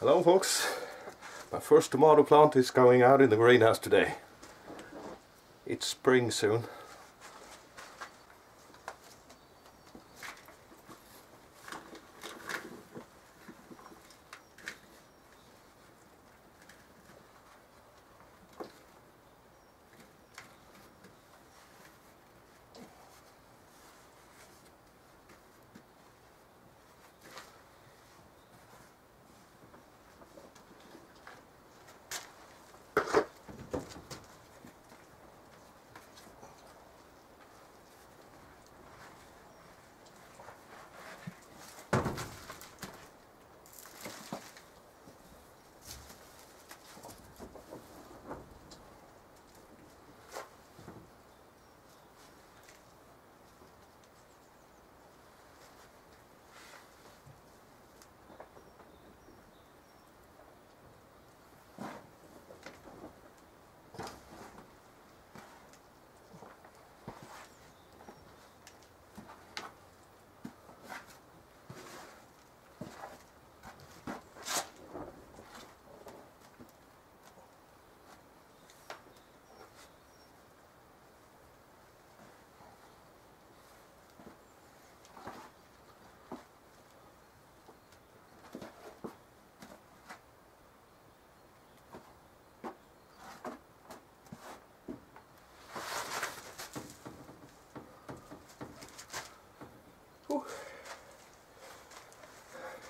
Hello folks, my first tomato plant is going out in the greenhouse today. It's spring soon.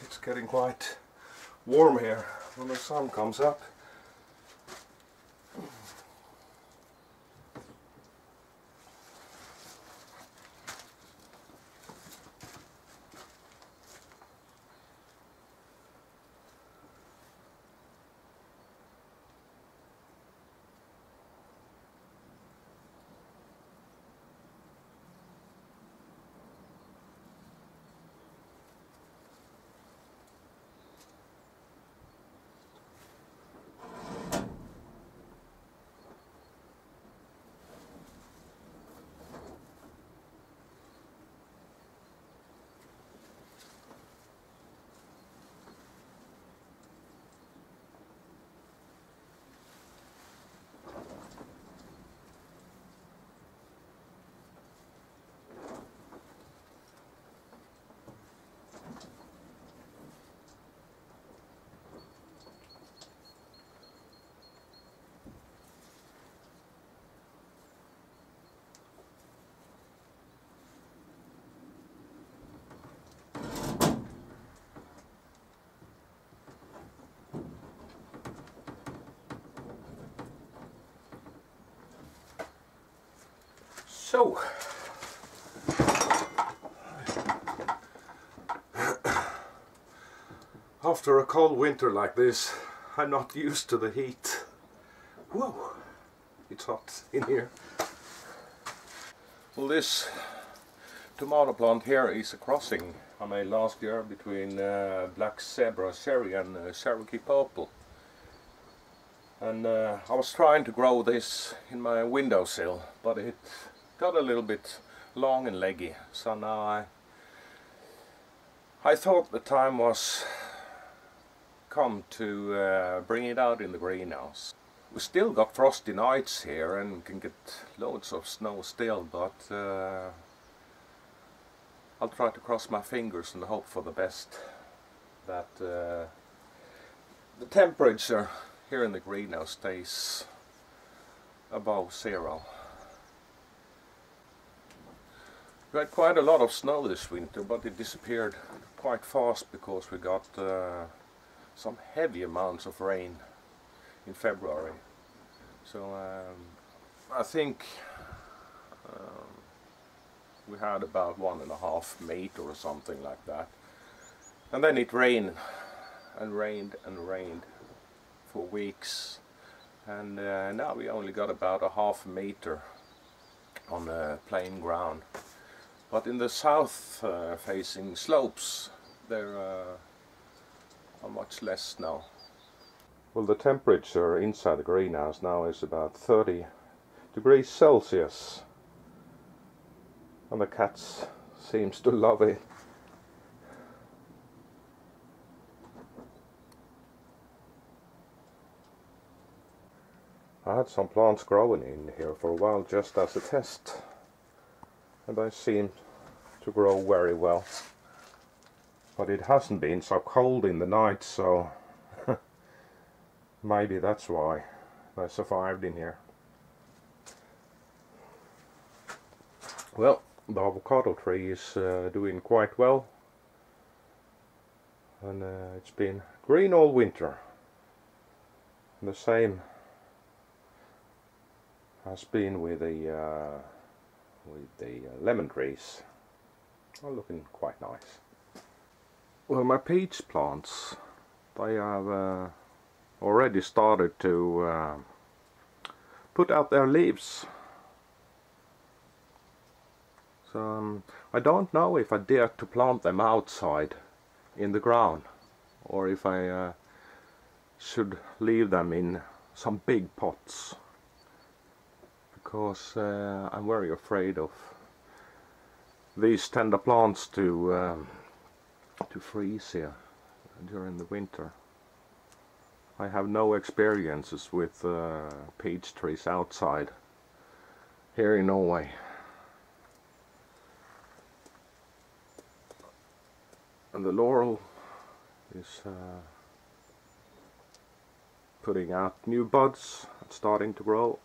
It's getting quite warm here when the sun comes up. So, after a cold winter like this, I'm not used to the heat. Whoa, it's hot in here. Well, this tomato plant here is a crossing I made last year between Black Zebra Cherry and Cherokee Purple. And I was trying to grow this in my windowsill, but it got a little bit long and leggy, so now I thought the time was come to bring it out in the greenhouse. We still got frosty nights here and can get loads of snow still, but I'll try to cross my fingers and hope for the best, that the temperature here in the greenhouse stays above zero. We had quite a lot of snow this winter, but it disappeared quite fast because we got some heavy amounts of rain in February. So I think we had about 1.5 meters or something like that. And then it rained and rained and rained for weeks. And now we only got about 0.5 meter on the plain ground. But in the south facing slopes there are much less snow. Well, the temperature inside the greenhouse now is about 30 degrees Celsius. And the cats seems to love it. I had some plants growing in here for a while just as a test, and they seem to grow very well. But it hasn't been so cold in the night, so maybe that's why they survived in here. Well, the avocado tree is doing quite well, and it's been green all winter. The same has been with the lemon trees. Are looking quite nice. Well, my peach plants, they have already started to put out their leaves. So I don't know if I dare to plant them outside in the ground, or if I should leave them in some big pots, because I'm very afraid of these tender plants to freeze here during the winter. I have no experiences with peach trees outside here in Norway. And the laurel is putting out new buds and starting to grow.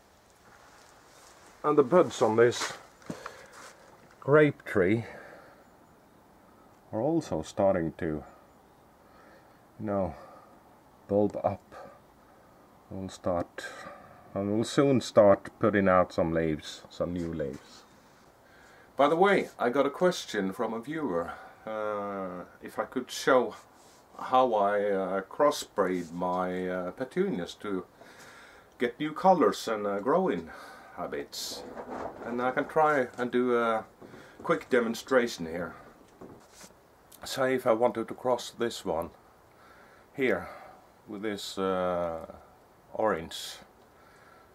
And the buds on this grape tree are also starting to, bulb up. We'll soon start putting out some leaves, some new leaves. By the way, I got a question from a viewer. If I could show how I crossbreed my petunias to get new colors and growing habits. And I can try and do a quick demonstration here. Say if I wanted to cross this one here with this orange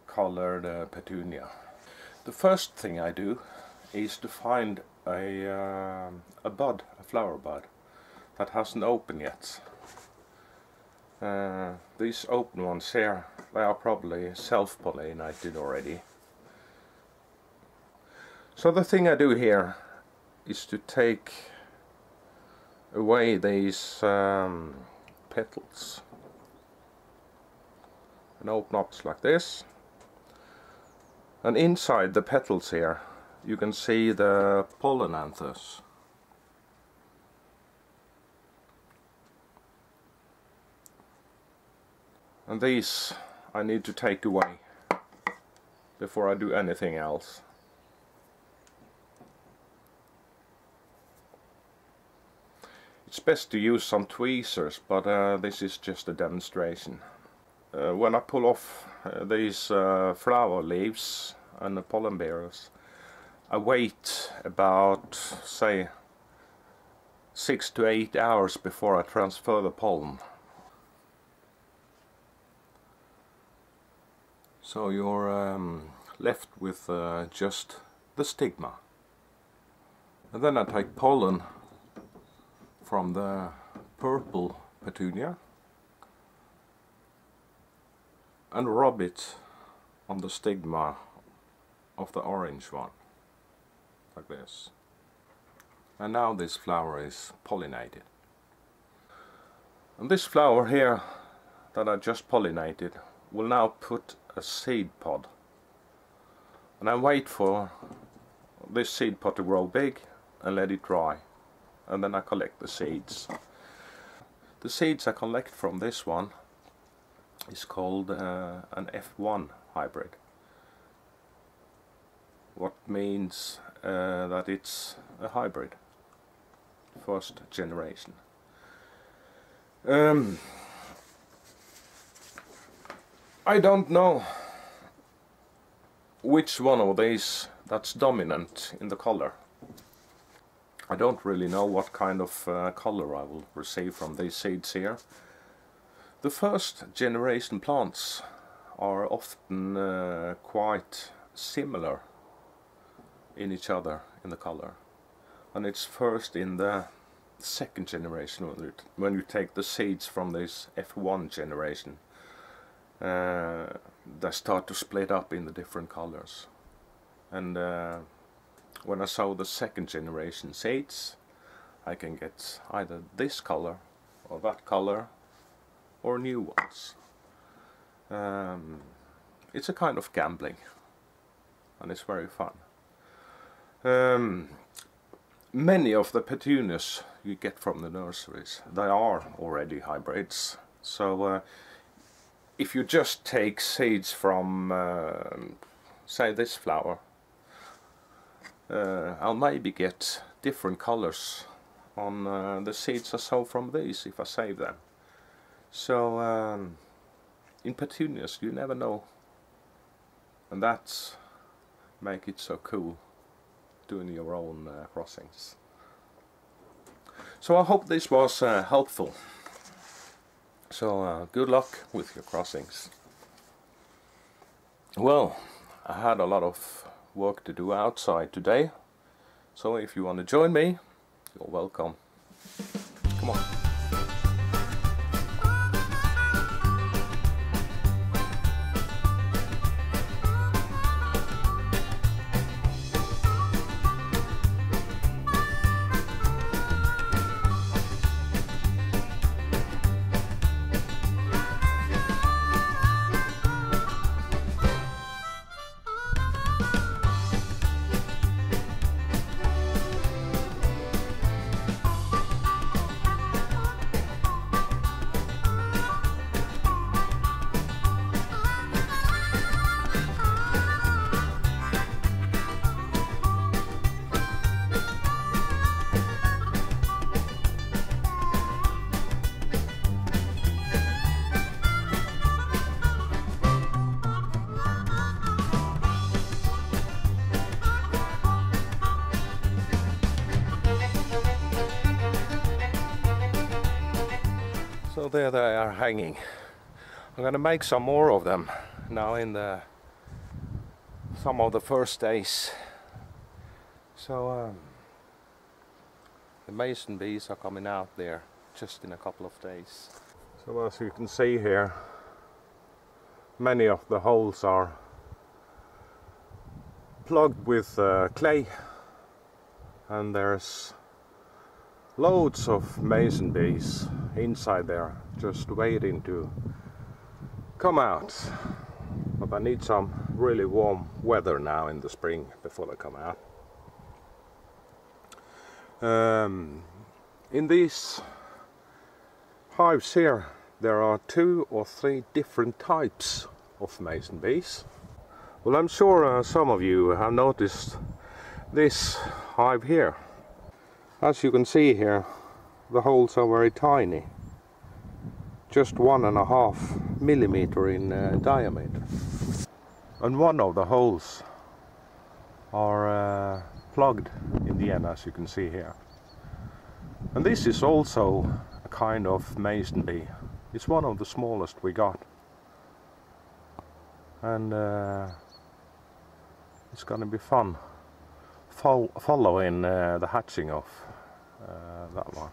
colored petunia. The first thing I do is to find a flower bud that hasn't opened yet. These open ones here, they are probably self-pollinated already. So the thing I do here is to take away these petals and open up like this. And inside the petals here you can see the pollen anthers. And these I need to take away before I do anything else. It's best to use some tweezers, but this is just a demonstration. When I pull off these flower leaves and the pollen bearers, I wait about, say, 6 to 8 hours before I transfer the pollen. So you're left with just the stigma. And then I take pollen from the purple petunia and rub it on the stigma of the orange one, like this. And now this flower is pollinated. And this flower here that I just pollinated will now put a seed pod. And I wait for this seed pod to grow big and let it dry. And then I collect the seeds. The seeds I collect from this one is called an F1 hybrid. What means that it's a hybrid, first generation. I don't know which one of these that's dominant in the color. I don't really know what kind of color I will receive from these seeds here. The first generation plants are often quite similar in each other in the color, and it's first in the second generation when you take the seeds from this F1 generation they start to split up in the different colors. And when I sow the second generation seeds, I can get either this color or that color or new ones. It's a kind of gambling, and it's very fun. Many of the petunias you get from the nurseries, they are already hybrids. So if you just take seeds from say this flower, I'll maybe get different colors on the seeds I sow from these if I save them. So in petunias you never know, and that's make it so cool doing your own crossings. So I hope this was helpful. So good luck with your crossings. Well, I had a lot of work to do outside today, so if you want to join me, you're welcome. Come on. So there they are hanging. I'm gonna make some more of them now in some of the first days. So the mason bees are coming out there just in a couple of days. So as you can see here, many of the holes are plugged with clay, and there's loads of mason bees inside there just waiting to come out. But I need some really warm weather now in the spring before they come out. In these hives here there are 2 or 3 different types of mason bees. Well, I'm sure some of you have noticed this hive here. As you can see here, the holes are very tiny, just 1.5 millimeter in diameter. And one of the holes are plugged in the end, as you can see here. And this is also a kind of mason bee. It's one of the smallest we got. And it's gonna be fun following the hatching of that one.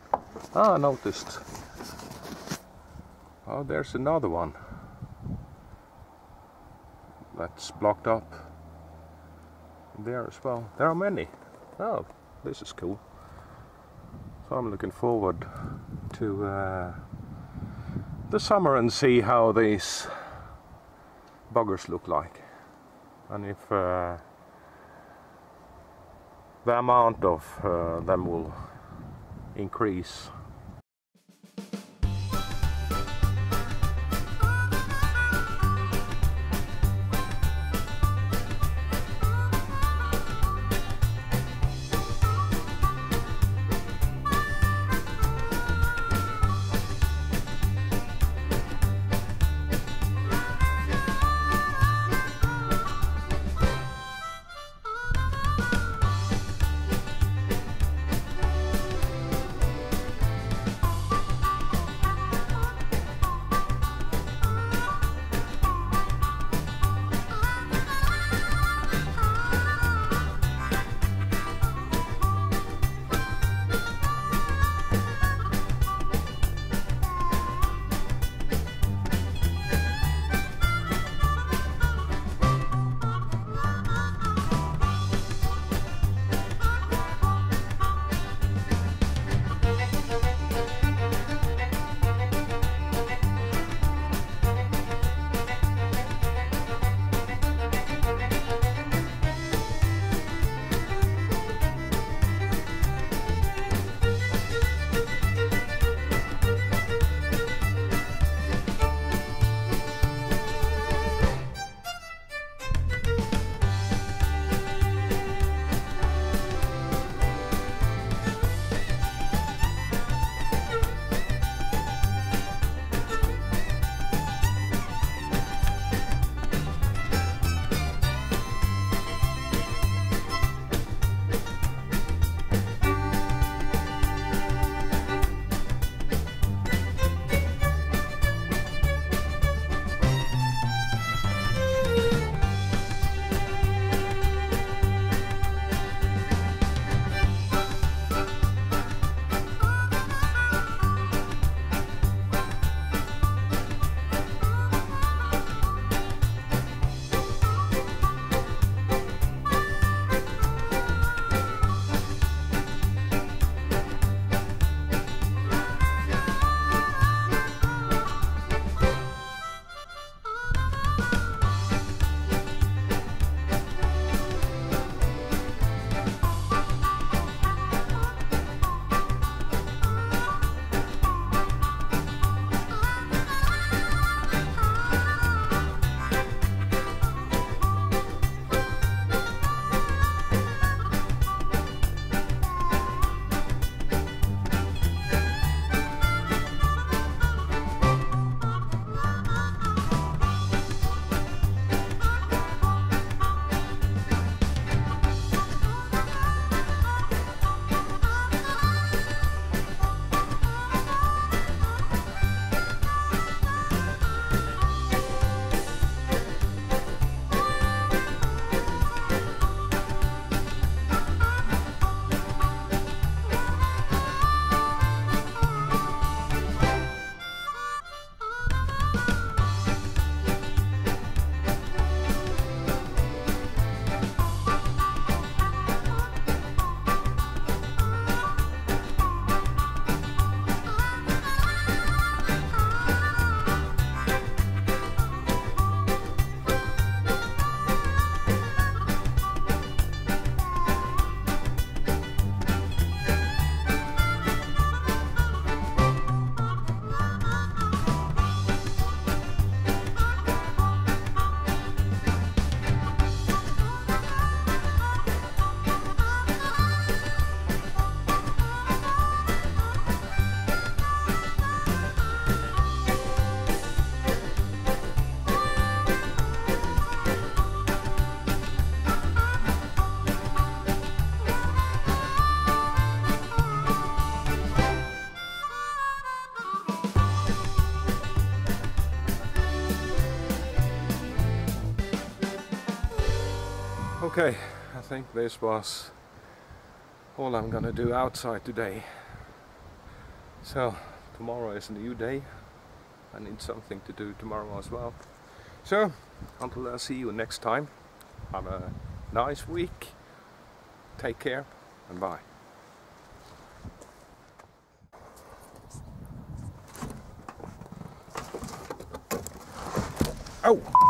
Ah, I noticed. Oh, there's another one that's blocked up there as well. There are many. Oh, this is cool. So I'm looking forward to the summer and see how these buggers look like, and if the amount of them will increase. Okay, I think this was all I'm gonna do outside today. So tomorrow is a new day. I need something to do tomorrow as well. So until I see you next time, have a nice week. Take care and bye. Oh!